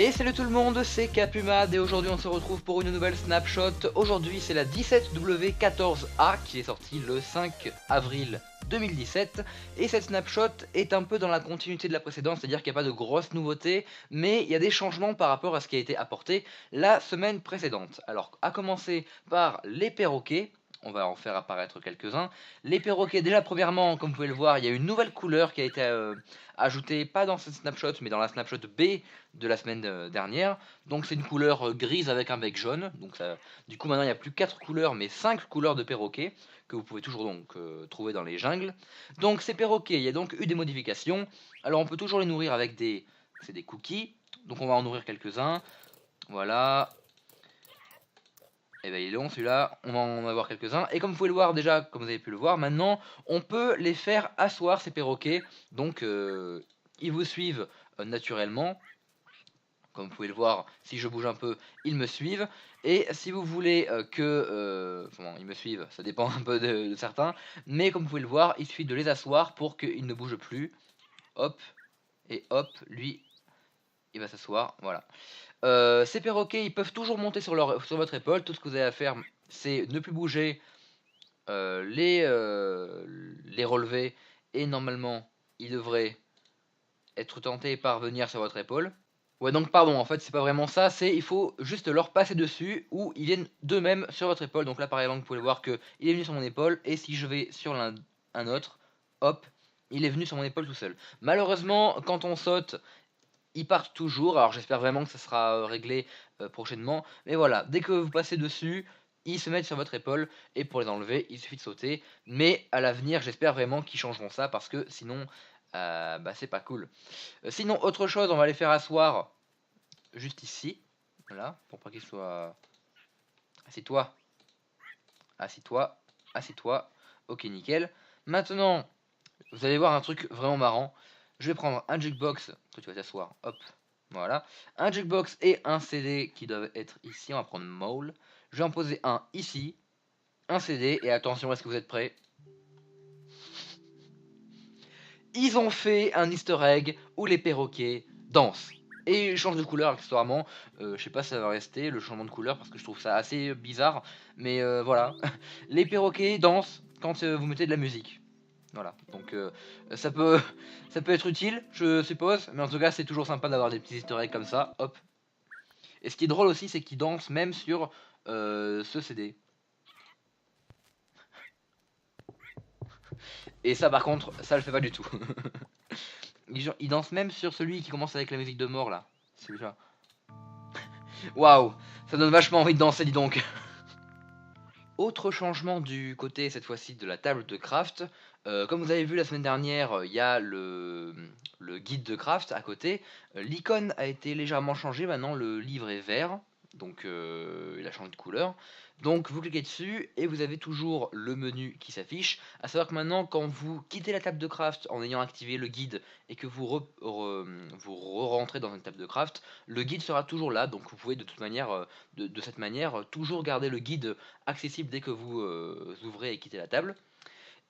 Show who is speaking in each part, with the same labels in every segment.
Speaker 1: Et salut tout le monde, c'est Capumad et aujourd'hui on se retrouve pour une nouvelle snapshot. Aujourd'hui c'est la 17W14A qui est sortie le 5 avril 2017 et cette snapshot est un peu dans la continuité de la précédente, c'est-à-dire qu'il n'y a pas de grosses nouveautés mais il y a des changements par rapport à ce qui a été apporté la semaine précédente. Alors à commencer par les perroquets. On va en faire apparaître quelques-uns. Les perroquets, déjà premièrement, comme vous pouvez le voir, il y a une nouvelle couleur qui a été ajoutée, pas dans cette snapshot, mais dans la snapshot B de la semaine dernière. Donc c'est une couleur grise avec un bec jaune. Donc ça, du coup maintenant il n'y a plus 4 couleurs, mais 5 couleurs de perroquets, que vous pouvez toujours donc trouver dans les jungles. Donc ces perroquets, il y a donc eu des modifications. Alors on peut toujours les nourrir avec des cookies. Donc on va en nourrir quelques-uns. Voilà. Et ben il est long celui-là, on va en avoir quelques-uns. Et comme vous pouvez le voir déjà, comme vous avez pu le voir, maintenant on peut les faire asseoir ces perroquets. Donc ils vous suivent naturellement. Comme vous pouvez le voir, si je bouge un peu, ils me suivent. Et si vous voulez Bon, ils me suivent, ça dépend un peu de certains. Mais comme vous pouvez le voir, il suffit de les asseoir pour qu'ils ne bougent plus. Hop, et hop, lui, il va s'asseoir, voilà. Ces perroquets, ils peuvent toujours monter sur votre épaule. Tout ce que vous avez à faire, c'est ne plus bouger, les relever. Et normalement, ils devraient être tentés par venir sur votre épaule. Ouais, donc pardon, en fait, c'est pas vraiment ça. C'est il faut juste leur passer dessus ou ils viennent d'eux-mêmes sur votre épaule. Donc là, par exemple, vous pouvez voir que il est venu sur mon épaule. Et si je vais sur un autre, hop, il est venu sur mon épaule tout seul. Malheureusement, quand on saute, ils partent toujours. Alors j'espère vraiment que ça sera réglé prochainement. Mais voilà, dès que vous passez dessus, ils se mettent sur votre épaule. Et pour les enlever, il suffit de sauter. Mais à l'avenir, j'espère vraiment qu'ils changeront ça. Parce que sinon, bah, c'est pas cool. Sinon, autre chose, on va les faire asseoir juste ici. Voilà, pour pas qu'ils soient... Assis-toi, assis-toi, assis-toi. Ok, nickel. Maintenant, vous allez voir un truc vraiment marrant. Je vais prendre un jukebox. Toi, tu vas t'asseoir. Hop. Voilà. Un jukebox et un CD qui doivent être ici. On va prendre Maul. Je vais en poser un ici. Un CD. Et attention, est-ce que vous êtes prêts? Ils ont fait un easter egg où les perroquets dansent. Et ils changent de couleur accessoirement. Je sais pas si ça va rester le changement de couleur parce que je trouve ça assez bizarre. Mais voilà. Les perroquets dansent quand vous mettez de la musique. Voilà, donc ça peut ça peut être utile, je suppose, mais en tout cas c'est toujours sympa d'avoir des petits easter eggs comme ça, hop. Et ce qui est drôle aussi, c'est qu'ils dansent même sur ce CD. Et ça par contre, ça le fait pas du tout. Ils dansent même sur celui qui commence avec la musique de mort là, celui-là. Waouh, ça donne vachement envie de danser, dis donc. Autre changement du côté, cette fois-ci, de la table de craft. Comme vous avez vu la semaine dernière, il y a le guide de craft à côté. L'icône a été légèrement changée, maintenant le livre est vert, donc il a changé de couleur. Donc vous cliquez dessus et vous avez toujours le menu qui s'affiche. A savoir que maintenant, quand vous quittez la table de craft en ayant activé le guide et que vous rentrez dans une table de craft, le guide sera toujours là, donc vous pouvez de toute manière, de cette manière, toujours garder le guide accessible dès que vous ouvrez et quittez la table.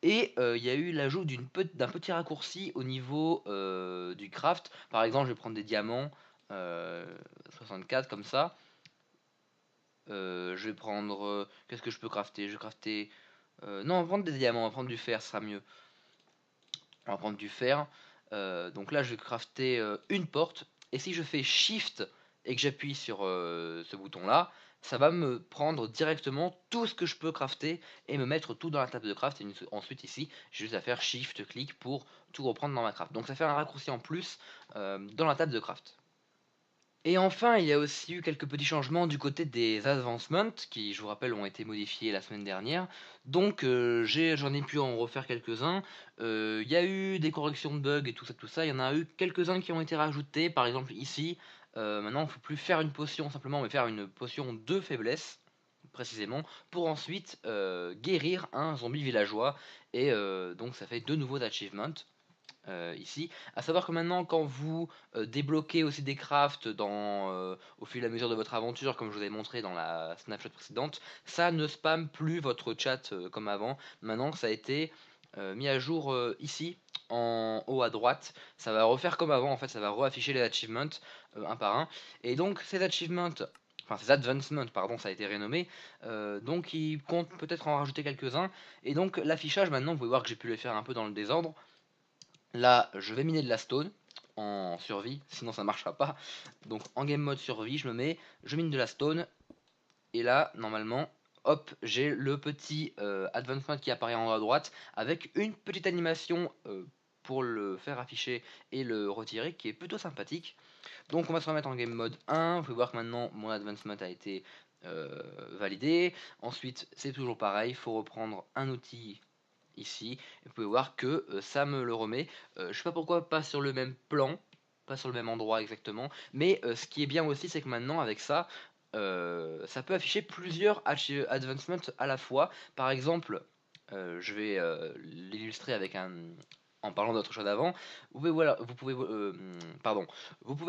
Speaker 1: Et il y a eu l'ajout d'un petit raccourci au niveau du craft. Par exemple, je vais prendre des diamants 64 comme ça. Je vais prendre... qu'est-ce que je peux crafter? Je vais crafter... non, on va prendre des diamants, on va prendre du fer, ce sera mieux. On va prendre du fer. Donc là, je vais crafter une porte. Et si je fais Shift et que j'appuie sur ce bouton-là, ça va me prendre directement tout ce que je peux crafter et me mettre tout dans la table de craft. Et ensuite ici, j'ai juste à faire Shift, clic pour tout reprendre dans ma craft. Donc ça fait un raccourci en plus dans la table de craft. Et enfin, il y a aussi eu quelques petits changements du côté des advancements qui, je vous rappelle, ont été modifiés la semaine dernière. Donc, j'en ai pu en refaire quelques-uns. Il y a eu des corrections de bugs et tout ça. Il y en a eu quelques-uns qui ont été rajoutés. Par exemple, ici, maintenant, il ne faut plus faire une potion simplement, mais faire une potion de faiblesse, précisément, pour ensuite guérir un zombie villageois. Et donc, ça fait deux nouveaux achievements ici. À savoir que maintenant, quand vous débloquez aussi des crafts au fur et à mesure de votre aventure, comme je vous ai montré dans la snapshot précédente, ça ne spamme plus votre chat comme avant. Maintenant, ça a été mis à jour ici en haut à droite. Ça va refaire comme avant, en fait, ça va reafficher les achievements un par un. Et donc ces achievements, enfin ces advancements, pardon, ça a été rénommé. Donc il compte peut-être en rajouter quelques-uns. Et donc l'affichage maintenant, vous pouvez voir que j'ai pu les faire un peu dans le désordre. Là, je vais miner de la stone en survie, sinon ça marchera pas. Donc en game mode survie, je mine de la stone. Et là, normalement, hop, j'ai le petit advancement qui apparaît en haut à droite avec une petite animation pour le faire afficher et le retirer qui est plutôt sympathique. Donc on va se remettre en game mode 1. Vous pouvez voir que maintenant mon advancement a été validé. Ensuite, c'est toujours pareil, il faut reprendre un outil ici. Et vous pouvez voir que ça me le remet. Je sais pas pourquoi pas sur le même plan, pas sur le même endroit exactement. Mais ce qui est bien aussi, c'est que maintenant avec ça, ça peut afficher plusieurs advancements à la fois. Par exemple, je vais l'illustrer avec en parlant d'autre chose avant. Vous pouvez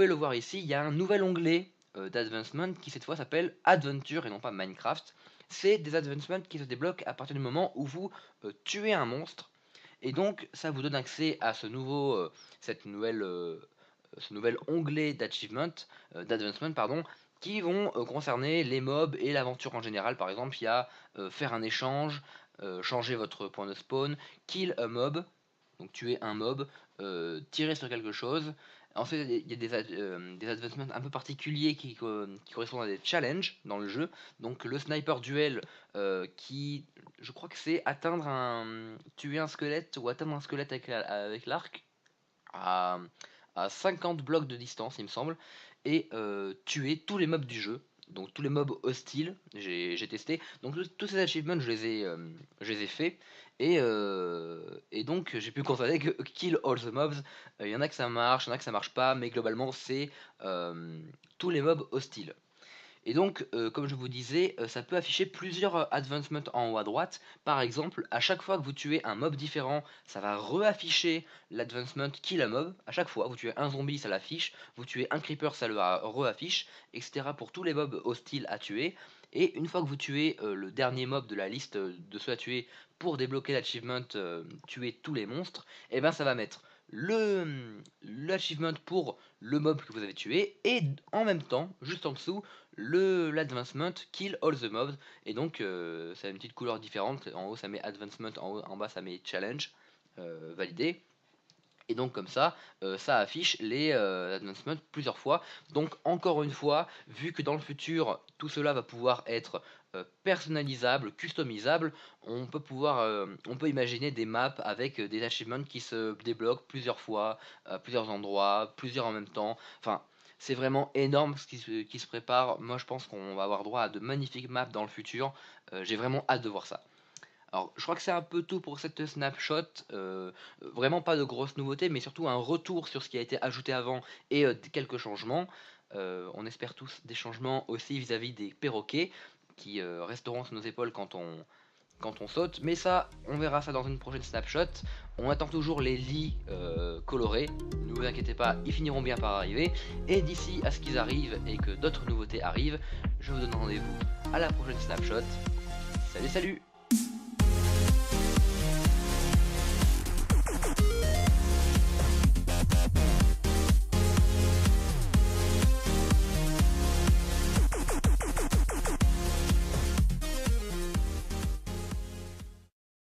Speaker 1: le voir ici. Il y a un nouvel onglet d'advancement qui cette fois s'appelle Adventure et non pas Minecraft. C'est des advancements qui se débloquent à partir du moment où vous tuez un monstre. Et donc ça vous donne accès à ce nouvel onglet d'advancement pardon, qui vont concerner les mobs et l'aventure en général. Par exemple, il y a faire un échange, changer votre point de spawn, kill a mob, donc tuer un mob, tirer sur quelque chose. Ensuite, il y a des advancements un peu particuliers qui correspondent à des challenges dans le jeu. Donc le sniper duel qui, je crois que c'est tuer un squelette ou atteindre un squelette avec l'arc à 50 blocs de distance, il me semble, et tuer tous les mobs du jeu. Donc tous les mobs hostiles, j'ai testé. Donc tous ces achievements, je les ai faits. Et donc j'ai pu constater que kill all the mobs, il y en a que ça marche, il y en a que ça marche pas, mais globalement c'est tous les mobs hostiles. Et donc, comme je vous disais, ça peut afficher plusieurs advancements en haut à droite. Par exemple, à chaque fois que vous tuez un mob différent, ça va reafficher l'advancement kill a mob. À chaque fois, vous tuez un zombie, ça l'affiche. Vous tuez un creeper, ça le reaffiche, etc. pour tous les mobs hostiles à tuer. Et une fois que vous tuez le dernier mob de la liste de ceux à tuer pour débloquer l'achievement tuer tous les monstres, et ben ça va mettre l'achievement pour le mob que vous avez tué et en même temps, juste en dessous, l'advancement kill all the mobs. Et donc ça a une petite couleur différente. En haut ça met advancement, en bas ça met challenge validé. Et donc comme ça, ça affiche les advancements plusieurs fois. Donc encore une fois, vu que dans le futur, tout cela va pouvoir être personnalisable, customisable, on peut imaginer des maps avec des achievements qui se débloquent plusieurs fois, à plusieurs endroits, plusieurs en même temps. Enfin, c'est vraiment énorme ce qui se prépare. Moi je pense qu'on va avoir droit à de magnifiques maps dans le futur. J'ai vraiment hâte de voir ça. Alors, je crois que c'est un peu tout pour cette snapshot. Vraiment pas de grosses nouveautés, mais surtout un retour sur ce qui a été ajouté avant et quelques changements. On espère tous des changements aussi vis-à-vis des perroquets qui resteront sur nos épaules quand on saute. Mais ça, on verra ça dans une prochaine snapshot. On attend toujours les lits colorés. Ne vous inquiétez pas, ils finiront bien par arriver. Et d'ici à ce qu'ils arrivent et que d'autres nouveautés arrivent, je vous donne rendez-vous à la prochaine snapshot. Salut, salut!